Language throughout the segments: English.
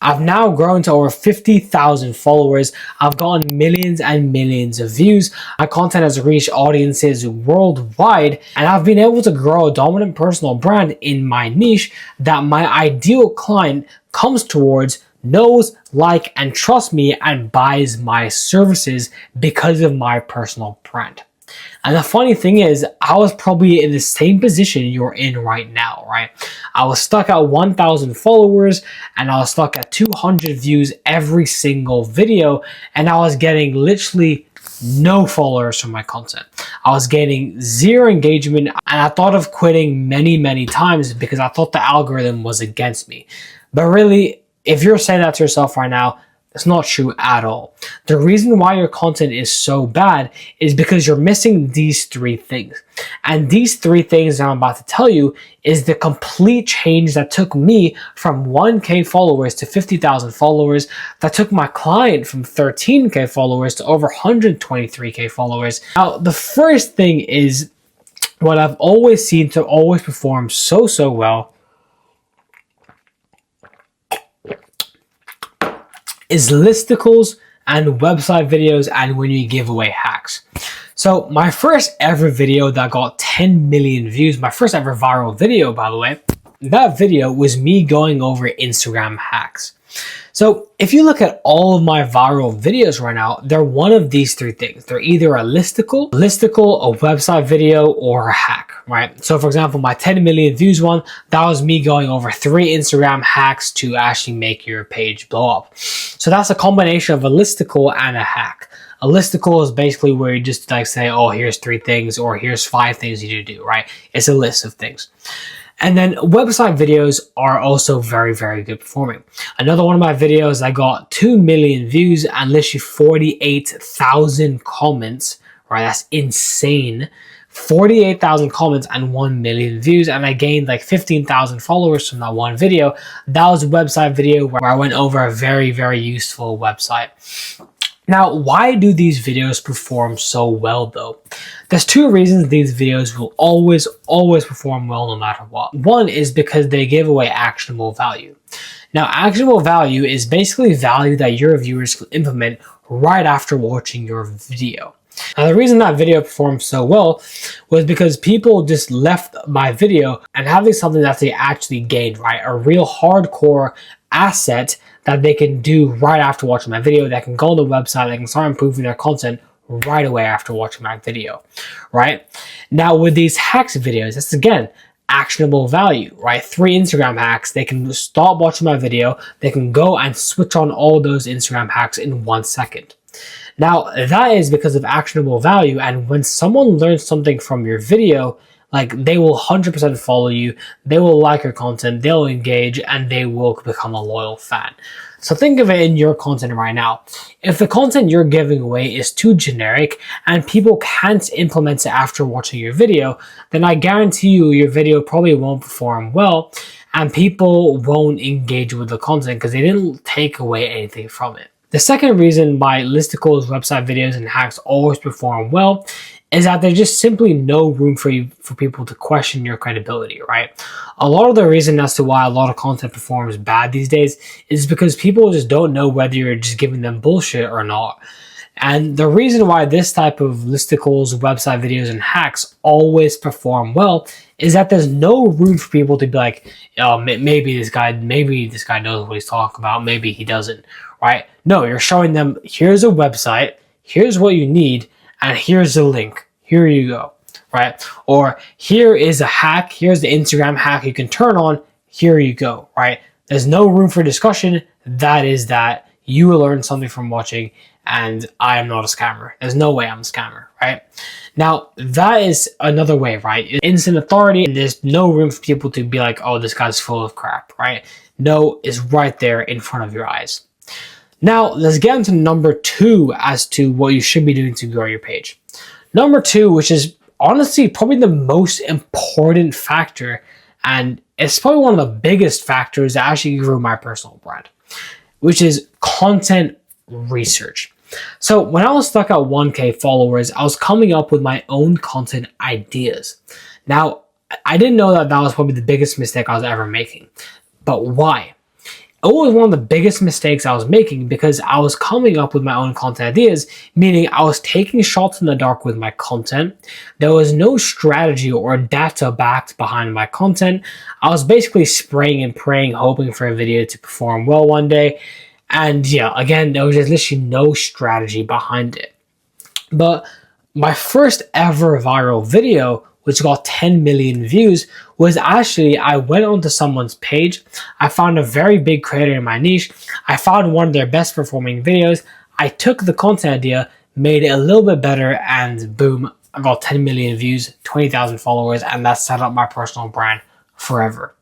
I've now grown to over 50,000 followers. I've gotten millions and millions of views. My content has reached audiences worldwide, and I've been able to grow a dominant personal brand in my niche that my ideal client comes towards, knows, like, and trusts me and buys my services because of my personal brand. And the funny thing is, I was probably in the same position you're in right now, right? I was stuck at 1,000 followers and I was stuck at 200 views every single video, and I was getting literally no followers from my content. I was getting zero engagement, and I thought of quitting many times because I thought the algorithm was against me. But really, if you're saying that to yourself right now, it's not true at all. The reason why your content is so bad is because you're missing these three things. And these three things that I'm about to tell you is the complete change that took me from 1K followers to 50,000 followers, that took my client from 13K followers to over 123K followers. Now, the first thing is what I've always seen to always perform so well is listicles and website videos, and when you give away hacks. So my first ever video that got 10 million views, my first ever viral video, by the way, that video was me going over Instagram hacks. So if you look at all of my viral videos right now, they're one of these three things. They're either a listicle, a website video, or a hack, right? So for example, my 10 million views one, that was me going over 3 Instagram hacks to actually make your page blow up. So that's a combination of a listicle and a hack. A listicle is basically where you just like say, oh, here's 3 things, or here's 5 things you need to do, right? It's a list of things. And then website videos are also very good performing. Another one of my videos, I got 2 million views and literally 48,000 comments, right? That's insane. 48,000 comments and 1 million views, and I gained like 15,000 followers from that one video. That was a website video where I went over a very useful website. Now, why do these videos perform so well though? There's 2 reasons these videos will always perform well no matter what. One is because they give away actionable value. Now, actionable value is basically value that your viewers can implement right after watching your video. Now, the reason that video performed so well was because people just left my video and having something that they actually gained, right? A real hardcore asset that they can do right after watching my video. They can go on the website, they can start improving their content right away after watching my video, right? Now, with these hacks videos, that's again, actionable value, right? 3 Instagram hacks, they can stop watching my video, they can go and switch on all those Instagram hacks in 1 second. Now, that is because of actionable value, and when someone learns something from your video, like they will 100% follow you, they will like your content, they'll engage, and they will become a loyal fan. So think of it in your content right now. If the content you're giving away is too generic and people can't implement it after watching your video, then I guarantee you your video probably won't perform well and people won't engage with the content because they didn't take away anything from it. The second reason why listicles, website videos, and hacks always perform well is that there's just simply no room for people to question your credibility, right? A lot of the reason as to why a lot of content performs bad these days is because people just don't know whether you're just giving them bullshit or not. And the reason why this type of listicles, website videos, and hacks always perform well is that there's no room for people to be like, oh, maybe this guy knows what he's talking about, maybe he doesn't, right? No, you're showing them, here's a website, here's what you need, and here's the link. Here you go, right? Or here is a hack. Here's the Instagram hack you can turn on. Here you go, right? There's no room for discussion. That is that. You will learn something from watching, and I am not a scammer. There's no way I'm a scammer, right? Now, that is another way, right? Instant authority, and there's no room for people to be like, oh, this guy's full of crap, right? No, it's right there in front of your eyes. Now, let's get into number 2 as to what you should be doing to grow your page. Number 2, which is honestly probably the most important factor, and it's probably one of the biggest factors that actually grew my personal brand, which is content research. So when I was stuck at 1K followers, I was coming up with my own content ideas. Now, I didn't know that that was probably the biggest mistake I was ever making. But why? it was one of the biggest mistakes I was making because I was coming up with my own content ideas, meaning I was taking shots in the dark with my content. There was no strategy or data backed behind my content. I was basically spraying and praying, hoping for a video to perform well one day. And yeah, again, there was just literally no strategy behind it. But my first ever viral video, which got 10 million views, was actually, I went onto someone's page. I found a very big creator in my niche. I found one of their best performing videos. I took the content idea, made it a little bit better, and boom, I got 10 million views, 20,000 followers, and that set up my personal brand forever,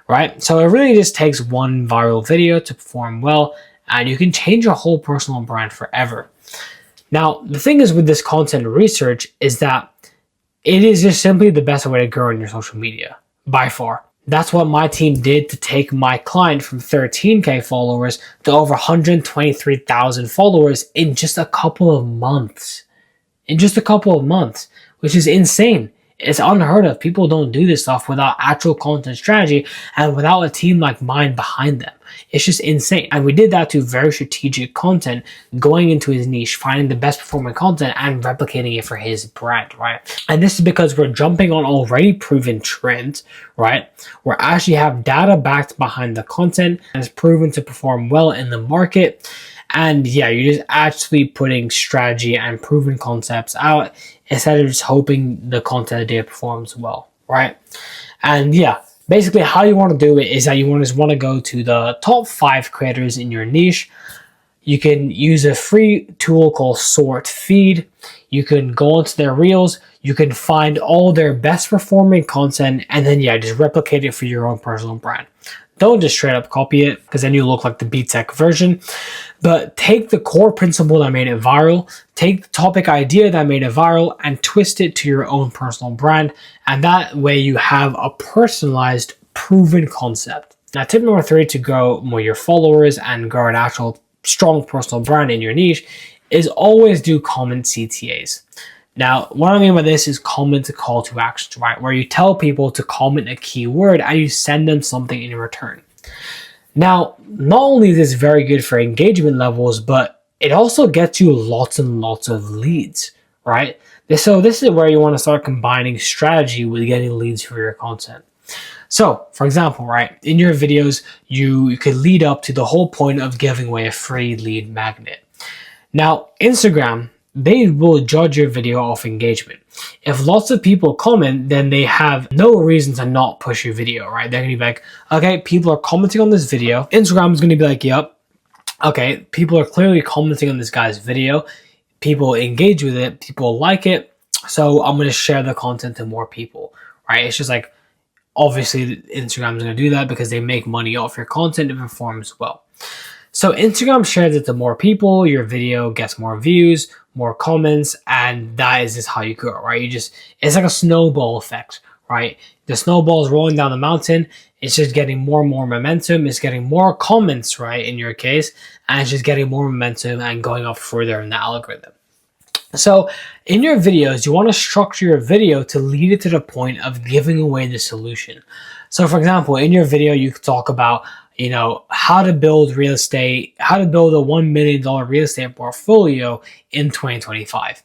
right? So it really just takes one viral video to perform well, and you can change your whole personal brand forever. Now, the thing is with this content research is that it is just simply the best way to grow in your social media, by far. That's what my team did to take my client from 13K followers to over 123,000 followers in just a couple of months. Which is insane. It's unheard of. People don't do this stuff without actual content strategy and without a team like mine behind them. It's just insane. And we did that through very strategic content, going into his niche, finding the best performing content and replicating it for his brand, right? And this is because we're jumping on already proven trends, right? We actually have data backed behind the content and it's proven to perform well in the market. And yeah, you're just actually putting strategy and proven concepts out instead of just hoping the content idea performs well, right? And yeah, basically how you want to do it is that you want to go to the top 5 creators in your niche. You can use a free tool called Sort Feed. You can go onto their reels. You can find all their best performing content and then yeah, just replicate it for your own personal brand. Don't just straight up copy it because then you look like the B-Tech version. But take the core principle that made it viral, take the topic idea that made it viral and twist it to your own personal brand. And that way you have a personalized, proven concept. Now, tip number 3 to grow more your followers and grow an actual strong personal brand in your niche is always do comment CTAs. Now, what I mean by this is comment call to actions, right? Where you tell people to comment a keyword and you send them something in return. Now, not only is this very good for engagement levels, but it also gets you lots and lots of leads, right? So this is where you want to start combining strategy with getting leads for your content. So, for example, right, in your videos, you could lead up to the whole point of giving away a free lead magnet. Now, Instagram, they will judge your video off engagement. If lots of people comment, then they have no reason to not push your video, right? They're going to be like, okay, people are commenting on this video. Instagram is going to be like, yep, okay, people are clearly commenting on this guy's video. People engage with it. People like it. So I'm going to share the content to more people, right? It's just like, obviously, Instagram is going to do that because they make money off your content if it performs well. So Instagram shares it to more people, your video gets more views, more comments, and that is just how you grow, right? It's like a snowball effect, right? The snowball is rolling down the mountain, it's just getting more and more momentum, it's getting more comments, right, in your case, and it's just getting more momentum and going up further in the algorithm. So in your videos, you want to structure your video to lead it to the point of giving away the solution. So for example, in your video, you could talk about, how to build real estate, how to build a $1 million real estate portfolio in 2025,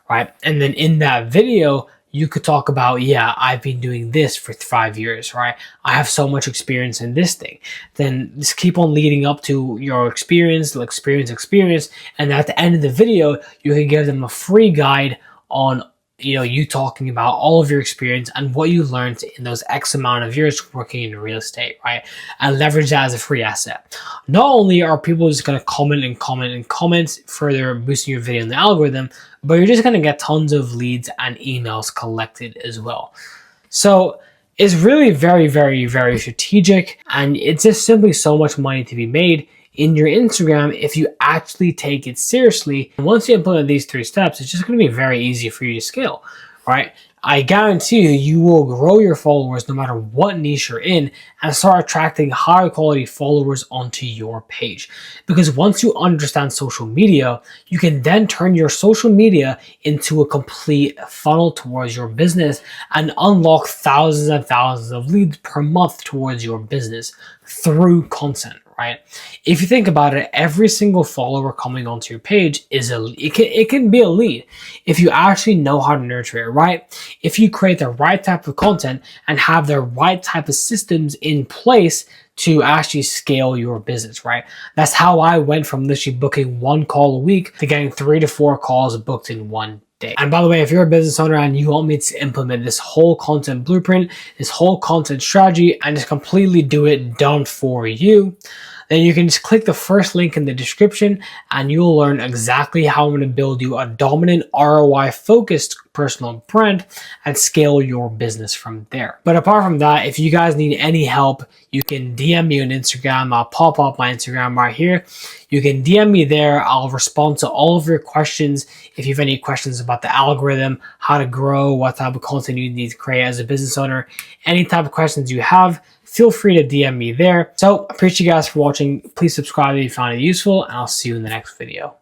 right? And then in that video, you could talk about, yeah, I've been doing this for 5 years, right? I have so much experience in this thing. Then just keep on leading up to your experience. And at the end of the video, you can give them a free guide on you talking about all of your experience and what you learned in those X amount of years working in real estate, right? And leverage that as a free asset. Not only are people just going to comment, further boosting your video in the algorithm, but you're just going to get tons of leads and emails collected as well. So it's really very, very, very strategic, and it's just simply so much money to be made in your Instagram if you actually take it seriously. And once you implement these 3 steps, it's just going to be very easy for you to scale, right? I guarantee you will grow your followers no matter what niche you're in and start attracting higher quality followers onto your page. Because once you understand social media, you can then turn your social media into a complete funnel towards your business and unlock thousands and thousands of leads per month towards your business through content. right? If you think about it, every single follower coming onto your page is it can be a lead if you actually know how to nurture it, right? If you create the right type of content and have the right type of systems in place to actually scale your business, right? That's how I went from literally booking 1 call a week to getting 3 to 4 calls booked in 1 day. And by the way, if you're a business owner and you want me to implement this whole content blueprint, this whole content strategy, and just completely do it done for you, then you can just click the first link in the description and you'll learn exactly how I'm going to build you a dominant ROI focused personal brand and scale your business from there. But apart from that, if you guys need any help, you can DM me on Instagram. I'll pop up my Instagram right here. You can DM me there. I'll respond to all of your questions. If you have any questions about the algorithm, how to grow, what type of content you need to create as a business owner, any type of questions you have, feel free to DM me there. So I appreciate you guys for watching. Please subscribe if you found it useful, and I'll see you in the next video.